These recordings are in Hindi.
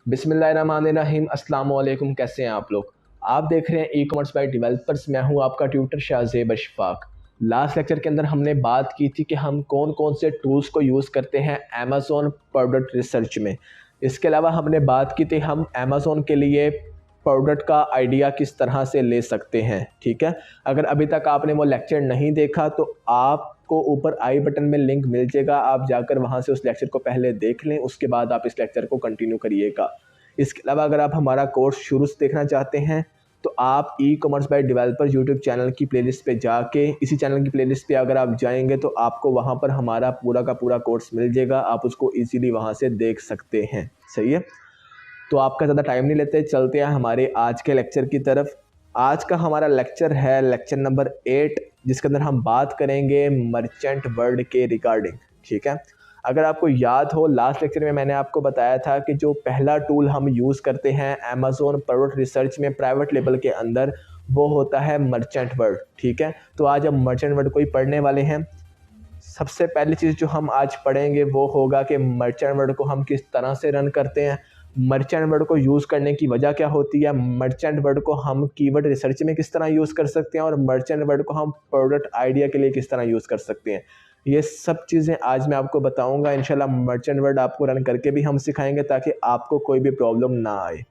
बिस्मिल्लाहिर्रहमानिर्रहीम। अस्सलाम वालेकुम। कैसे हैं आप लोग? आप देख रहे हैं ई कॉमर्स बाय डेवलपर्स। मैं हूं आपका tutor Shahzeb Ashfaq. Last lecture के अंदर हमने बात की थी कि हम कौन कौन से टूल्स को यूज़ करते हैं अमेज़ॉन प्रोडक्ट रिसर्च में। इसके अलावा हमने बात की थी हम अमेज़ॉन के लिए प्रोडक्ट का आइडिया किस तरह से ले सकते हैं। ठीक है, अगर अभी तक आपने वो लेक्चर नहीं देखा तो आपको ऊपर आई बटन में लिंक मिल जाएगा, आप जाकर वहाँ से उस लेक्चर को पहले देख लें, उसके बाद आप इस लेक्चर को कंटिन्यू करिएगा। इसके अलावा अगर आप हमारा कोर्स शुरू से देखना चाहते हैं तो आप ecommerce by developer YouTube channel की प्लेलिस्ट पे जाके, इसी चैनल की प्लेलिस्ट पे अगर आप जाएंगे तो आपको वहाँ पर हमारा पूरा का पूरा कोर्स मिल जाएगा, आप उसको इजीली वहाँ से देख सकते हैं। सही है, तो आपका ज़्यादा टाइम नहीं लेते, चलते हैं हमारे आज के लेक्चर की तरफ। आज का हमारा लेक्चर है लेक्चर नंबर 8, जिसके अंदर हम बात करेंगे मर्चेंट वर्ड के रिगार्डिंग। ठीक है, अगर आपको याद हो लास्ट लेक्चर में मैंने आपको बताया था कि जो पहला टूल हम यूज़ करते हैं अमेज़ॉन प्रोडक्ट रिसर्च में प्राइवेट लेबल के अंदर, वो होता है मर्चेंट वर्ड। ठीक है, तो आज हम मर्चेंट वर्ड को ही पढ़ने वाले हैं। सबसे पहली चीज़ जो हम आज पढ़ेंगे वो होगा कि मर्चेंट वर्ड को हम किस तरह से रन करते हैं, मर्चेंट वर्ड को यूज़ करने की वजह क्या होती है, मर्चेंट वर्ड को हम कीवर्ड रिसर्च में किस तरह यूज़ कर सकते हैं, और मर्चेंट वर्ड को हम प्रोडक्ट आइडिया के लिए किस तरह यूज़ कर सकते हैं। ये सब चीज़ें आज मैं आपको बताऊंगा। इंशाल्लाह मर्चेंट वर्ड आपको रन करके भी हम सिखाएंगे ताकि आपको कोई भी प्रॉब्लम ना आए।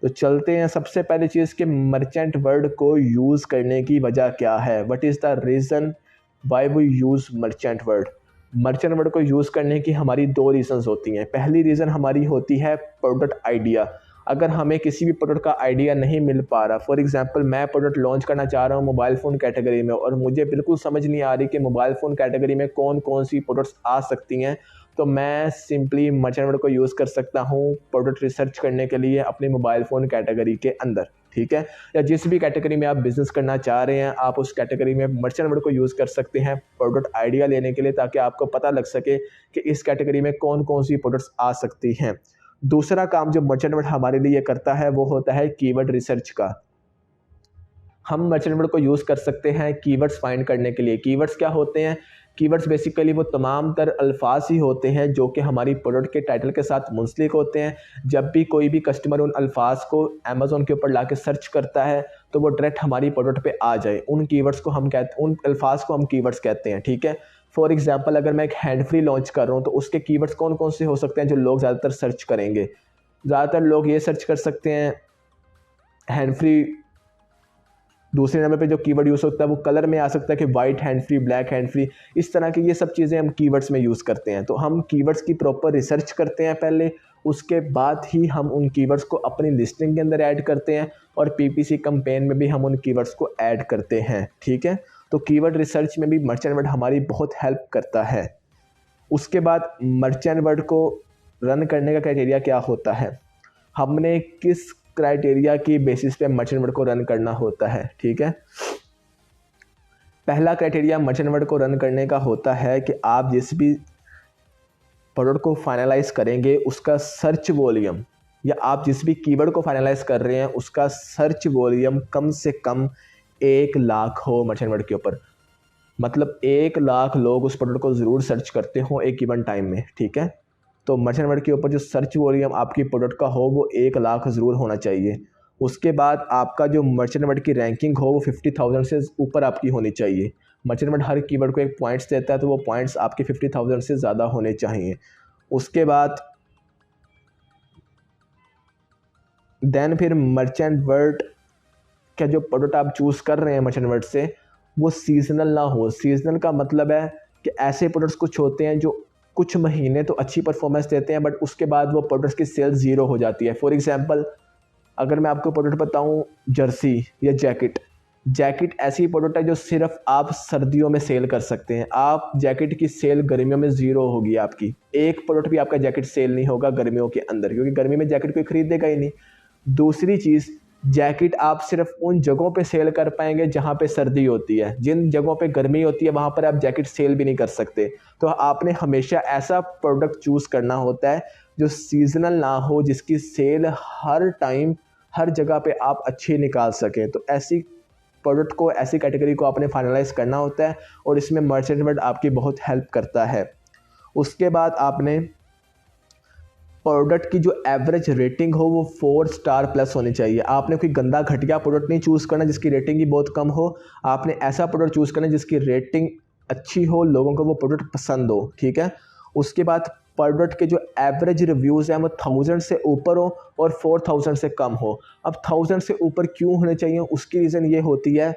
तो चलते हैं। सबसे पहली चीज़ कि मर्चेंट वर्ड को यूज़ करने की वजह क्या है, what is the reason why we use merchant word. Merchant word को यूज़ करने की हमारी दो रीज़न्स होती हैं। पहली रीज़न हमारी होती है प्रोडक्ट आइडिया। अगर हमें किसी भी प्रोडक्ट का आइडिया नहीं मिल पा रहा, फॉर एग्जांपल मैं प्रोडक्ट लॉन्च करना चाह रहा हूँ मोबाइल फ़ोन कैटेगरी में और मुझे बिल्कुल समझ नहीं आ रही कि मोबाइल फ़ोन कैटेगरी में कौन कौन सी प्रोडक्ट्स आ सकती हैं, तो मैं सिंपली मर्चेंट वर्ड को यूज़ कर सकता हूँ प्रोडक्ट रिसर्च करने के लिए अपने मोबाइल फ़ोन कैटेगरी के अंदर। ठीक है, या जिस भी कैटेगरी में आप बिज़नेस करना चाह रहे हैं आप उस कैटेगरी में मर्चेंट वर्ड को यूज़ कर सकते हैं प्रोडक्ट आइडिया लेने के लिए, ताकि आपको पता लग सके कि इस कैटेगरी में कौन कौन सी प्रोडक्ट्स आ सकती हैं। दूसरा काम जो मर्चेंट वर्ड हमारे लिए करता है वो होता है कीवर्ड रिसर्च का। हम मर्चेंट वर्ड को यूज़ कर सकते हैं कीवर्ड्स फाइंड करने के लिए। कीवर्ड्स क्या होते हैं? कीवर्ड्स बेसिकली वो तमाम तर अल्फाज ही होते हैं जो कि हमारी प्रोडक्ट के टाइटल के साथ मुंसलिक होते हैं। जब भी कोई भी कस्टमर उन अल्फाज को अमेज़ॉन के ऊपर लाके सर्च करता है तो वो डायरेक्ट हमारी प्रोडक्ट पे आ जाए, उन कीवर्ड्स को हम कहते, उन अल्फाज को हम कीवर्ड्स कहते हैं। ठीक है, फॉर एग्जाम्पल अगर मैं एक हैंड फ्री लॉन्च कर रहा हूँ तो उसके कीवर्ड्स कौन कौन से हो सकते हैं जो लोग ज़्यादातर सर्च करेंगे? ज़्यादातर लोग ये सर्च कर सकते हैं हैंड फ्री। दूसरे नंबर पे जो कीवर्ड यूज़ होता है वो कलर में आ सकता है कि white hand free, black hand free, इस तरह की ये सब चीज़ें हम कीवर्ड्स में यूज़ करते हैं। तो हम कीवर्ड्स की प्रॉपर रिसर्च करते हैं पहले, उसके बाद ही हम उन कीवर्ड्स को अपनी लिस्टिंग के अंदर ऐड करते हैं और पीपीसी कैंपेन में भी हम उन कीवर्ड्स को ऐड करते हैं। ठीक है, तो कीवर्ड रिसर्च में भी मर्चेंट वर्ड हमारी बहुत हेल्प करता है। उसके बाद मर्चेंट वर्ड को रन करने का क्राइटेरिया क्या होता है, हमने किस क्राइटेरिया की बेसिस पे मर्चेंट वर्ड को रन करना होता है। ठीक है, पहला क्राइटेरिया मर्चेंट वर्ड को रन करने का होता है कि आप जिस भी प्रोडक्ट को फाइनलाइज करेंगे उसका सर्च वॉल्यूम, या आप जिस भी कीवर्ड को फाइनलाइज कर रहे हैं उसका सर्च वॉल्यूम कम से कम 1 लाख हो मर्चेंट वर्ड के ऊपर। मतलब 1 लाख लोग उस प्रोडक्ट को ज़रूर सर्च करते हो एक गिवन टाइम में। ठीक है, तो मर्चेंट वर्ड के ऊपर जो सर्च वॉल्यूम आपकी प्रोडक्ट का हो वो 1 लाख ज़रूर होना चाहिए। उसके बाद आपका जो मर्चेंट वर्ड की रैंकिंग हो वो 50,000 से ऊपर आपकी होनी चाहिए। मर्चेंट वर्ड हर कीवर्ड को एक पॉइंट्स देता है, तो वो पॉइंट्स आपके 50,000 से ज़्यादा होने चाहिए। उसके बाद देन फिर मर्चेंट वर्ड का जो प्रोडक्ट आप चूज़ कर रहे हैं मर्चेंट वर्ड से वो सीजनल ना हो। सीजनल का मतलब है कि ऐसे प्रोडक्ट्स कुछ होते हैं जो कुछ महीने तो अच्छी परफॉर्मेंस देते हैं बट उसके बाद वो प्रोडक्ट्स की सेल ज़ीरो हो जाती है। फॉर एग्जांपल अगर मैं आपको प्रोडक्ट बताऊं जर्सी या जैकेट ऐसी प्रोडक्ट है जो सिर्फ आप सर्दियों में सेल कर सकते हैं। आप जैकेट की सेल गर्मियों में ज़ीरो होगी, आपकी एक प्रोडक्ट भी आपका जैकेट सेल नहीं होगा गर्मियों के अंदर, क्योंकि गर्मी में जैकेट कोई खरीदेगा ही नहीं। दूसरी चीज़, जैकेट आप सिर्फ उन जगहों पे सेल कर पाएंगे जहाँ पे सर्दी होती है, जिन जगहों पे गर्मी होती है वहाँ पर आप जैकेट सेल भी नहीं कर सकते। तो आपने हमेशा ऐसा प्रोडक्ट चूज़ करना होता है जो सीजनल ना हो, जिसकी सेल हर टाइम हर जगह पे आप अच्छी निकाल सकें। तो ऐसी प्रोडक्ट को, ऐसी कैटेगरी को आपने फाइनलाइज करना होता है और इसमें मर्चेंट वर्ड आपकी बहुत हेल्प करता है। उसके बाद आपने प्रोडक्ट की जो एवरेज रेटिंग हो वो 4 स्टार प्लस होनी चाहिए। आपने कोई गंदा घटिया प्रोडक्ट नहीं चूज़ करना जिसकी रेटिंग ही बहुत कम हो, आपने ऐसा प्रोडक्ट चूज़ करना जिसकी रेटिंग अच्छी हो, लोगों को वो प्रोडक्ट पसंद हो, ठीक है। उसके बाद प्रोडक्ट के जो एवरेज रिव्यूज़ हैं वो 1000 से ऊपर हो और 4000 से कम हो। अब 1000 से ऊपर क्यों होने चाहिए, उसकी रीज़न ये होती है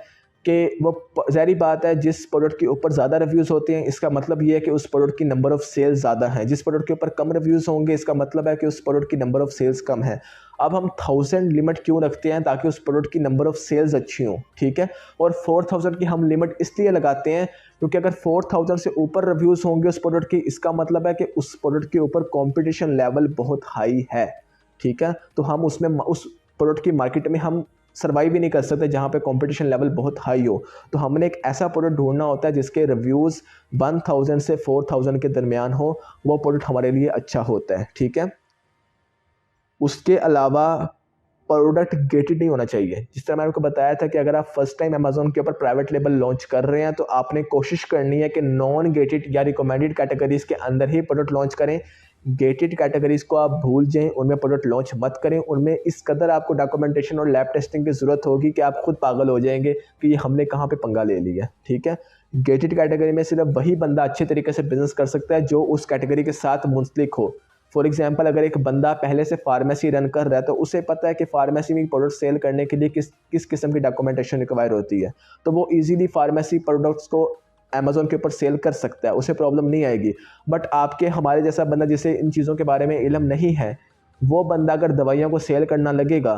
कि वो ज़ाहिर बात है, जिस प्रोडक्ट के ऊपर ज़्यादा रिव्यूज़ होते हैं इसका मतलब ये है कि उस प्रोडक्ट की नंबर ऑफ़ सेल्स ज़्यादा है। जिस प्रोडक्ट के ऊपर कम रिव्यूज़ होंगे इसका मतलब है कि उस प्रोडक्ट की नंबर ऑफ़ सेल्स कम है। अब हम 1000 लिमिट क्यों रखते हैं, ताकि उस प्रोडक्ट की नंबर ऑफ़ सेल्स अच्छी हो, ठीक है। और 4000 की हम लिमिट इसलिए लगाते हैं क्योंकि अगर 4000 से ऊपर रिव्यूज़ होंगे उस प्रोडक्ट की, इसका मतलब है कि उस प्रोडक्ट के ऊपर कॉम्पिटिशन लेवल बहुत हाई है, ठीक है। तो हम उसमें उस प्रोडक्ट की मार्केट में हम सर्वाइव भी नहीं कर सकते जहाँ पे कंपटीशन लेवल बहुत हाई हो। तो हमने एक ऐसा प्रोडक्ट ढूंढना होता है जिसके रिव्यूज़ 1000 से 4000 के दरमियान हो, वो प्रोडक्ट हमारे लिए अच्छा होता है, ठीक है। उसके अलावा प्रोडक्ट गेटेड नहीं होना चाहिए। जिस तरह मैंने आपको बताया था कि अगर आप फर्स्ट टाइम अमेज़न के ऊपर प्राइवेट लेबल लॉन्च कर रहे हैं तो आपने कोशिश करनी है कि नॉन गेटेड या रिकमेंडेड कैटेगरीज़ के अंदर ही प्रोडक्ट लॉन्च करें। गेटेड कैटेगरीज़ को आप भूल जाएं, उनमें प्रोडक्ट लॉन्च मत करें। उनमें इस कदर आपको डॉक्यूमेंटेशन और लैब टेस्टिंग की ज़रूरत होगी कि आप खुद पागल हो जाएंगे कि ये हमने कहाँ पे पंगा ले लिया, ठीक है। गेटेड कैटेगरी में सिर्फ वही बंदा अच्छे तरीके से बिजनेस कर सकता है जो उस कैटेगरी के साथ मुंसलिक हो। फॉर एग्जांपल, अगर एक बंदा पहले से फार्मेसी रन कर रहा है तो उसे पता है कि फार्मेसी में प्रोडक्ट सेल करने के लिए किस किस किस्म की डॉक्यूमेंटेशन रिक्वायर होती है, तो वो इजीली फार्मेसी प्रोडक्ट्स को अमेज़न के ऊपर सेल कर सकता है, उसे प्रॉब्लम नहीं आएगी। बट आपके हमारे जैसा बंदा जिसे इन चीज़ों के बारे में इल्म नहीं है, वो बंदा अगर दवाइयों को सेल करना लगेगा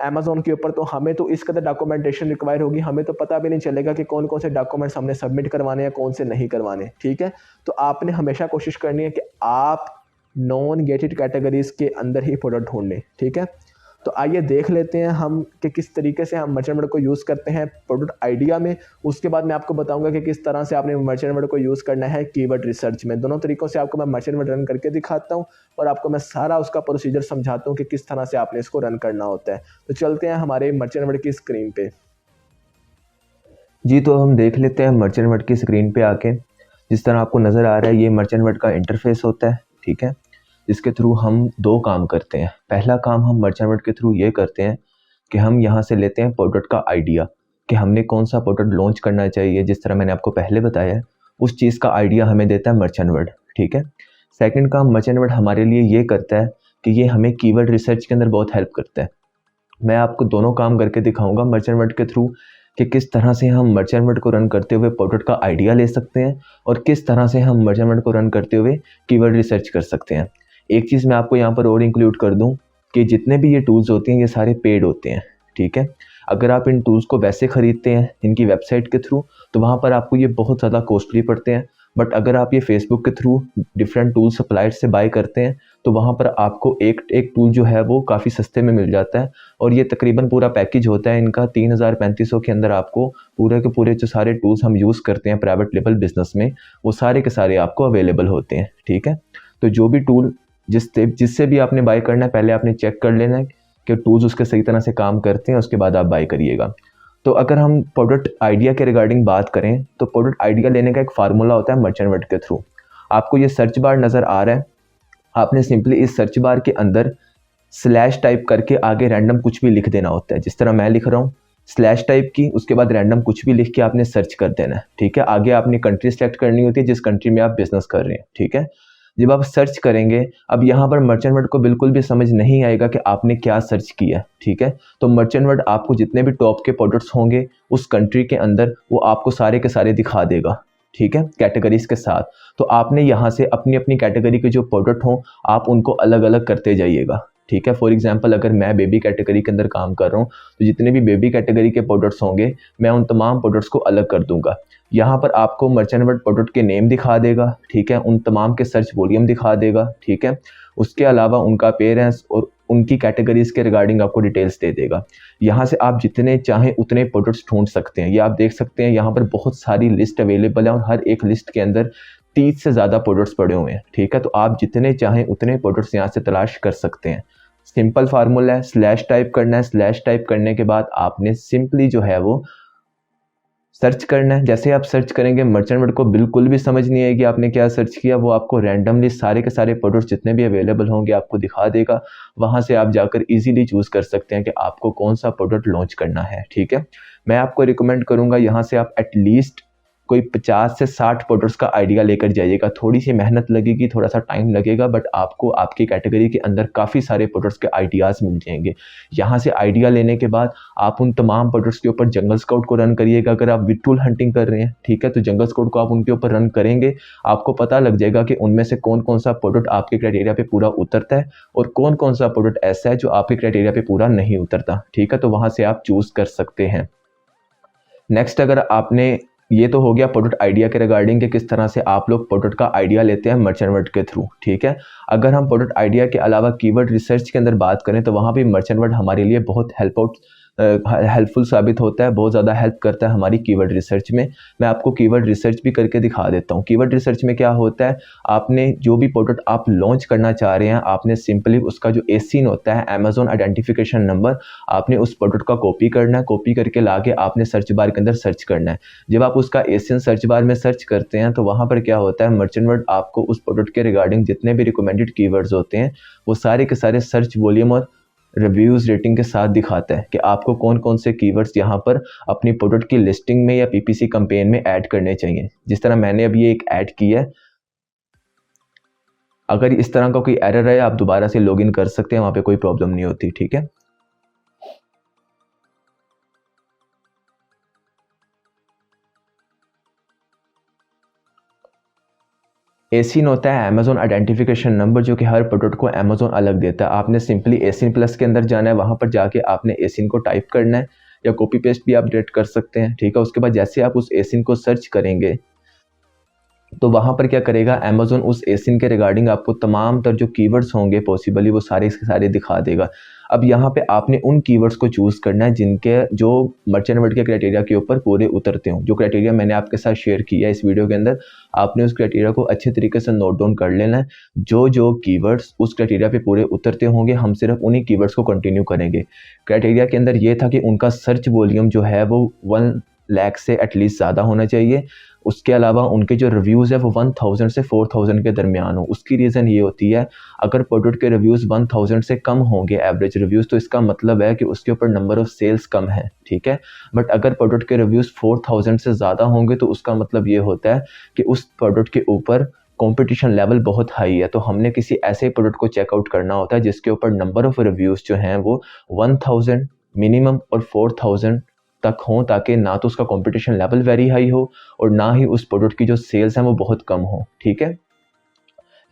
अमेज़न के ऊपर, तो हमें तो इस कदर डॉक्यूमेंटेशन रिक्वायर होगी, हमें तो पता भी नहीं चलेगा कि कौन कौन से डॉक्यूमेंट्स हमने सबमिट करवाने हैं, कौन से नहीं करवाने, ठीक है। तो आपने हमेशा कोशिश करनी है कि आप नॉन गेटेड कैटेगरीज़ के अंदर ही प्रोडक्ट ढूंढें, ठीक है। तो आइए देख लेते हैं हम कि किस तरीके से हम मर्चेंट वर्ड को यूज़ करते हैं प्रोडक्ट आइडिया में। उसके बाद मैं आपको बताऊंगा कि किस तरह से आपने मर्चेंट वर्ड को यूज़ करना है कीवर्ड रिसर्च में। दोनों तरीक़ों से आपको मैं मर्चेंट वर्ड रन करके दिखाता हूँ और आपको मैं सारा उसका प्रोसीजर समझाता हूँ कि किस तरह से आपने इसको रन करना होता है। तो चलते हैं हमारे मर्चेंट वर्ड की स्क्रीन पर। जी, तो हम देख लेते हैं मर्चेंट वर्ड की स्क्रीन पे आके। जिस तरह आपको नज़र आ रहा है, ये मर्चेंट वर्ड का इंटरफेस होता है, ठीक है, जिसके थ्रू हम दो काम करते हैं। पहला काम हम मर्चेंट वर्ड के थ्रू ये करते हैं कि हम यहाँ से लेते हैं प्रोडक्ट का आइडिया कि हमने कौन सा प्रोडक्ट लॉन्च करना चाहिए। जिस तरह मैंने आपको पहले बताया है, उस चीज़ का आइडिया हमें देता है मर्चेंट वर्ड, ठीक है। सेकेंड काम मर्चेंट वर्ड हमारे लिए ये करता है कि ये हमें कीवर्ड रिसर्च के अंदर बहुत हेल्प करता है। मैं आपको दोनों काम करके दिखाऊंगा मर्चेंट वर्ड के थ्रू कि किस तरह से हम मर्चेंट वर्ड को रन करते हुए प्रोडक्ट का आइडिया ले सकते हैं और किस तरह से हम मर्चेंट वर्ड को रन करते हुए कीवर्ड रिसर्च कर सकते हैं। एक चीज़ मैं आपको यहाँ पर और इंक्लूड कर दूँ कि जितने भी ये टूल्स होते हैं ये सारे पेड होते हैं, ठीक है। अगर आप इन टूल्स को वैसे ख़रीदते हैं इनकी वेबसाइट के थ्रू तो वहाँ पर आपको ये बहुत ज़्यादा कॉस्टली पड़ते हैं। बट अगर आप ये फेसबुक के थ्रू डिफरेंट टूल सप्लायर से बाय करते हैं तो वहाँ पर आपको एक टूल जो है वो काफ़ी सस्ते में मिल जाता है। और ये तकरीबन पूरा पैकेज होता है इनका 3000-3500 के अंदर आपको पूरे के पूरे जो सारे टूल्स हम यूज़ करते हैं प्राइवेट लेवल बिजनेस में, वो सारे के सारे आपको अवेलेबल होते हैं, ठीक है। तो जो भी टूल जिससे भी आपने बाय करना है, पहले आपने चेक कर लेना है कि टूल्स उसके सही तरह से काम करते हैं, उसके बाद आप बाय करिएगा। तो अगर हम प्रोडक्ट आइडिया के रिगार्डिंग बात करें तो प्रोडक्ट आइडिया लेने का एक फार्मूला होता है मर्चेंट वर्ड के थ्रू। आपको ये सर्च बार नज़र आ रहा है, आपने सिंपली इस सर्च बार के अंदर स्लैश टाइप करके आगे रैंडम कुछ भी लिख देना होता है। जिस तरह मैं लिख रहा हूँ स्लैश टाइप की, उसके बाद रैंडम कुछ भी लिख के आपने सर्च कर देना है, ठीक है। आगे आपने कंट्री सेलेक्ट करनी होती है जिस कंट्री में आप बिजनेस कर रहे हैं, ठीक है। जब आप सर्च करेंगे, अब यहाँ पर मर्चेंट वर्ड को बिल्कुल भी समझ नहीं आएगा कि आपने क्या सर्च किया, ठीक है। तो मर्चेंट वर्ड आपको जितने भी टॉप के प्रोडक्ट्स होंगे उस कंट्री के अंदर वो आपको सारे के सारे दिखा देगा, ठीक है, कैटेगरीज के साथ। तो आपने यहाँ से अपनी अपनी कैटेगरी के जो प्रोडक्ट हों आप उनको अलग अलग करते जाइएगा, ठीक है। फॉर एग्जांपल, अगर मैं बेबी कैटेगरी के अंदर काम कर रहा हूँ तो जितने भी बेबी कैटेगरी के प्रोडक्ट्स होंगे मैं उन तमाम प्रोडक्ट्स को अलग कर दूंगा। यहाँ पर आपको मर्चेंट वर्ड प्रोडक्ट के नेम दिखा देगा, ठीक है, उन तमाम के सर्च वॉल्यूम दिखा देगा, ठीक है। उसके अलावा उनका अपीयरेंस और उनकी कैटेगरीज के रिगार्डिंग आपको डिटेल्स दे देगा। यहाँ से आप जितने चाहें उतने प्रोडक्ट्स ढूंढ सकते हैं। ये आप देख सकते हैं यहाँ पर बहुत सारी लिस्ट अवेलेबल है और हर एक लिस्ट के अंदर 30 से ज़्यादा प्रोडक्ट्स पड़े हुए हैं, ठीक है। तो आप जितने चाहें उतने प्रोडक्ट्स यहाँ से तलाश कर सकते हैं। सिंपल फार्मूला है, स्लैश टाइप करना है, स्लैश टाइप करने के बाद आपने सिंपली जो है वो सर्च करना है। जैसे आप सर्च करेंगे मर्चेंट वर्ड को बिल्कुल भी समझ नहीं आएगी आपने क्या सर्च किया, वो आपको रैंडमली सारे के सारे प्रोडक्ट्स जितने भी अवेलेबल होंगे आपको दिखा देगा। वहाँ से आप जाकर इजीली चूज़ कर सकते हैं कि आपको कौन सा प्रोडक्ट लॉन्च करना है, ठीक है। मैं आपको रिकमेंड करूँगा यहाँ से आप एटलीस्ट कोई 50 से 60 प्रोडक्ट्स का आइडिया लेकर जाइएगा। थोड़ी सी मेहनत लगेगी, थोड़ा सा टाइम लगेगा, बट आपको आपकी कैटेगरी के अंदर काफ़ी सारे प्रोडक्ट्स के आइडियाज़ मिल जाएंगे। यहाँ से आइडिया लेने के बाद आप उन तमाम प्रोडक्ट्स के ऊपर जंगल स्काउट को रन करिएगा। अगर आप विद टूल हंटिंग कर रहे हैं, ठीक है, तो जंगल स्काउट को आप उनके ऊपर रन करेंगे, आपको पता लग जाएगा कि उनमें से कौन कौन सा प्रोडक्ट आपके क्राइटेरिया पे पूरा उतरता है और कौन कौन सा प्रोडक्ट ऐसा है जो आपके क्राइटेरिया पे पूरा नहीं उतरता, ठीक है। तो वहाँ से आप चूज़ कर सकते हैं। नेक्स्ट, अगर आपने ये तो हो गया प्रोडक्ट आइडिया के रिगार्डिंग कि किस तरह से आप लोग प्रोडक्ट का आइडिया लेते हैं मर्चेंट वर्ड के थ्रू, ठीक है। अगर हम प्रोडक्ट आइडिया के अलावा कीवर्ड रिसर्च के अंदर बात करें तो वहाँ भी मर्चेंट वर्ड हमारे लिए बहुत हेल्पफुल साबित होता है, बहुत ज़्यादा हेल्प करता है हमारी कीवर्ड रिसर्च में। मैं आपको कीवर्ड रिसर्च भी करके दिखा देता हूँ। कीवर्ड रिसर्च में क्या होता है, आपने जो भी प्रोडक्ट आप लॉन्च करना चाह रहे हैं, आपने सिंपली उसका जो एसिन होता है, अमेजोन आइडेंटिफिकेशन नंबर, आपने उस प्रोडक्ट का कॉपी करना है, कॉपी करके लाके आपने सर्च बार के अंदर सर्च करना है। जब आप उसका एसिन सर्च बार में सर्च करते हैं तो वहाँ पर क्या होता है, मर्चेंट वर्ड आपको उस प्रोडक्ट के रिगार्डिंग जितने भी रिकमेंडेड कीवर्ड्स होते हैं वो सारे के सारे सर्च वॉल्यूम और रिव्यूज़ रेटिंग के साथ दिखाता है कि आपको कौन कौन से कीवर्ड्स यहाँ पर अपनी प्रोडक्ट की लिस्टिंग में या पीपीसी कैंपेन में ऐड करने चाहिए। जिस तरह मैंने अभी एक ऐड की है, अगर इस तरह का कोई एरर है आप दोबारा से लॉगिन कर सकते हैं, वहाँ पे कोई प्रॉब्लम नहीं होती, ठीक है। एसिन होता है अमेजोन आइडेंटिफिकेशन नंबर, जो कि हर प्रोडक्ट को अमेजोन अलग देता है। आपने सिंपली एसिन प्लस के अंदर जाना है, वहाँ पर जाके आपने एसिन को टाइप करना है या कॉपी पेस्ट भी आप डायरेक्ट कर सकते हैं, ठीक है। उसके बाद जैसे आप उस एसिन को सर्च करेंगे तो वहाँ पर क्या करेगा, अमेजोन उस एसिन के रिगार्डिंग आपको तमाम तर जो कीवर्ड्स होंगे पॉसिबली वो सारे के सारे दिखा देगा। अब यहाँ पे आपने उन कीवर्ड्स को चूज़ करना है जिनके जो मर्चेंट वर्ड के क्राइटेरिया के ऊपर पूरे उतरते हों। जो क्राइटेरिया मैंने आपके साथ शेयर किया है इस वीडियो के अंदर, आपने उस क्राइटेरिया को अच्छे तरीके से नोट डाउन कर लेना है। जो कीवर्ड्स उस क्राइटेरिया पे पूरे उतरते होंगे हम सिर्फ उन्हीं कीवर्ड्स को कंटिन्यू करेंगे। क्राइटेरिया के अंदर ये था कि उनका सर्च वॉल्यूम जो है वो 1 लाख से एटलीस्ट ज़्यादा होना चाहिए। उसके अलावा उनके जो रिव्यूज़ है वो 1000 से 4000 के दरमियान हो। उसकी रीज़न ये होती है, अगर प्रोडक्ट के रिव्यूज़ 1000 से कम होंगे एवरेज रिव्यूज़, तो इसका मतलब है कि उसके ऊपर नंबर ऑफ़ सेल्स कम है, ठीक है। बट अगर प्रोडक्ट के रिव्यूज़ 4000 से ज़्यादा होंगे तो उसका मतलब ये होता है कि उस प्रोडक्ट के ऊपर कंपटीशन लेवल बहुत हाई है। तो हमने किसी ऐसे प्रोडक्ट को चेकआउट करना होता है जिसके ऊपर नंबर ऑफ़ रिव्यूज़ जो हैं वो 1000 मिनिमम और 4000 तक हों, ताकि ना तो उसका कंपटीशन लेवल वेरी हाई हो और ना ही उस प्रोडक्ट की जो सेल्स हैं वो बहुत कम हो, ठीक है।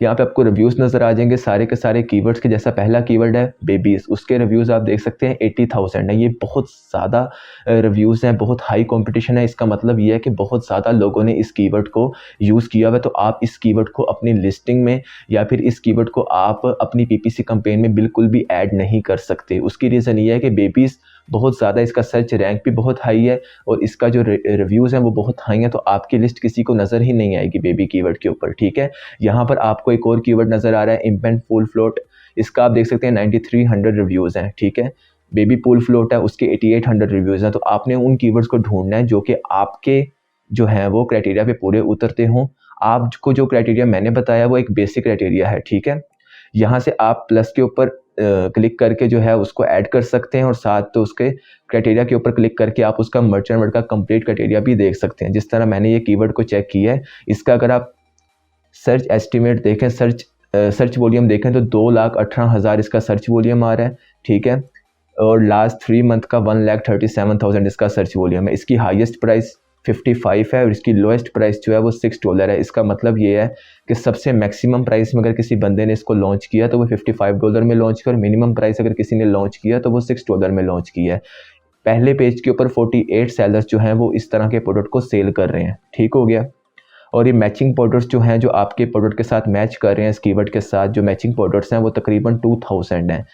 यहाँ पे आपको रिव्यूज़ नज़र आ जाएंगे सारे के सारे कीवर्ड्स के। जैसा पहला कीवर्ड है बेबीज़, उसके रिव्यूज़ आप देख सकते हैं 80,000 है। ये बहुत ज़्यादा रिव्यूज़ हैं, बहुत हाई कंपटीशन है। इसका मतलब ये है कि बहुत ज़्यादा लोगों ने इस कीवर्ड को यूज़ किया हुआ है। तो आप इस कीवर्ड को अपनी लिस्टिंग में या फिर इस कीवर्ड को आप अपनी पीपीसी कैंपेन में बिल्कुल भी ऐड नहीं कर सकते। उसकी रीज़न ये है कि बेबीज़ बहुत ज़्यादा, इसका सर्च रैंक भी बहुत हाई है और इसका जो रिव्यूज़ हैं वो बहुत हाई हैं, तो आपकी लिस्ट किसी को नज़र ही नहीं आएगी बेबी कीवर्ड के ऊपर, ठीक है। यहाँ पर आपको एक और कीवर्ड नज़र आ रहा है इम्पेंट पूल फ्लोट। इसका आप देख सकते हैं 9300 रिव्यूज़ हैं, ठीक है। बेबी पूल फ्लोट है, उसके 8800 रिव्यूज़ हैं। तो आपने उन कीवर्ड्स को ढूंढना है जो कि आपके जो हैं वो क्राइटेरिया पे पूरे उतरते हों। आपको जो क्राइटेरिया मैंने बताया वो एक बेसिक क्राइटेरिया है, ठीक है। यहाँ से आप प्लस के ऊपर क्लिक करके जो है उसको ऐड कर सकते हैं और साथ तो उसके क्राइटेरिया के ऊपर क्लिक करके आप उसका मर्चेंट वर्ड का कंप्लीट क्राइटेरिया भी देख सकते हैं। जिस तरह मैंने ये कीवर्ड को चेक किया है, इसका अगर आप सर्च एस्टिमेट देखें, सर्च वॉल्यूम देखें तो 2,18,000 इसका सर्च वॉल्यूम आ रहा है, ठीक है। और लास्ट 3 मंथ का 1,37,000 इसका सर्च वॉल्यूम है। इसकी हाईएस्ट प्राइस 55 है और इसकी लोएस्ट प्राइस जो है वो $6 है। इसका मतलब ये है कि सबसे मैक्सिमम प्राइस में अगर किसी बंदे ने इसको लॉन्च किया तो वो $55 में लॉन्च किया और मिनिमम प्राइस अगर किसी ने लॉन्च किया तो वो $6 में लॉन्च किया है। पहले पेज के ऊपर 48 सेलर्स जो हैं वो इस तरह के प्रोडक्ट को सेल कर रहे हैं, ठीक हो गया। और ये मैचिंग प्रोडक्ट्स जो हैं जो आपके प्रोडक्ट के साथ मैच कर रहे हैं, इस कीवर्ड के साथ जो मैचिंग प्रोडक्ट्स हैं वो तकरीबन 2000 हैं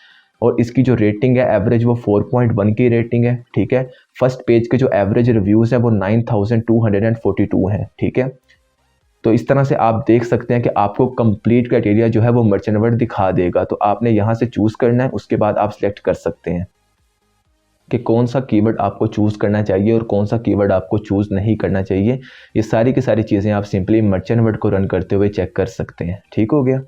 और इसकी जो रेटिंग है एवरेज वो 4.1 की रेटिंग है, ठीक है। फर्स्ट पेज के जो एवरेज रिव्यूज़ हैं वो 9242 हैं, ठीक है। तो इस तरह से आप देख सकते हैं कि आपको कंप्लीट क्राइटेरिया जो है वो मर्चेंट वर्ड दिखा देगा। तो आपने यहाँ से चूज़ करना है, उसके बाद आप सिलेक्ट कर सकते हैं। कि कौन सा कीवर्ड आपको चूज़ करना चाहिए और कौन सा कीवर्ड आपको चूज़ नहीं करना चाहिए। ये सारी की सारी चीज़ें आप सिंपली मर्चेंट वर्ड को रन करते हुए चेक कर सकते हैं। ठीक हो गया।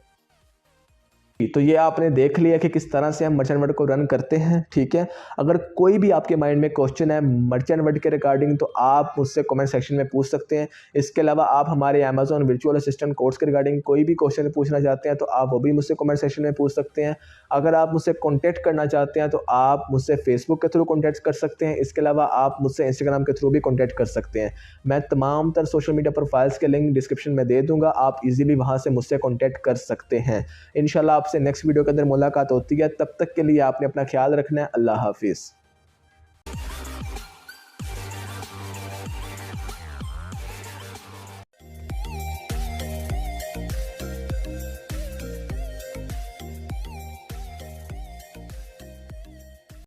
तो ये आपने देख लिया कि किस तरह से हम मर्चेंट वर्ड को रन करते हैं। ठीक है, अगर कोई भी आपके माइंड में क्वेश्चन है मर्चेंट वर्ड के रिगार्डिंग तो आप मुझसे कमेंट सेक्शन में पूछ सकते हैं। इसके अलावा आप हमारे अमेजोन वर्चुअल असिस्टेंट कोर्स के रिगार्डिंग कोई भी क्वेश्चन पूछना चाहते हैं तो आप वो भी मुझसे कमेंट सेक्शन में पूछ सकते हैं। अगर आप मुझसे कॉन्टैक्ट करना चाहते हैं तो आप मुझसे फेसबुक के थ्रू कॉन्टैक्ट कर सकते हैं। इसके अलावा आप मुझसे इंस्टाग्राम के थ्रू भी कॉन्टैक्ट कर सकते हैं। मैं तमाम तर सोशल मीडिया प्रोफाइल्स के लिंक डिस्क्रिप्शन में दे दूंगा, आप इजीली वहां से मुझसे कॉन्टैक्ट कर सकते हैं। इंशाल्लाह आपसे नेक्स्ट वीडियो के अंदर मुलाकात होती है। तब तक के लिए आपने अपना ख्याल रखना है। अल्लाह हाफिज़।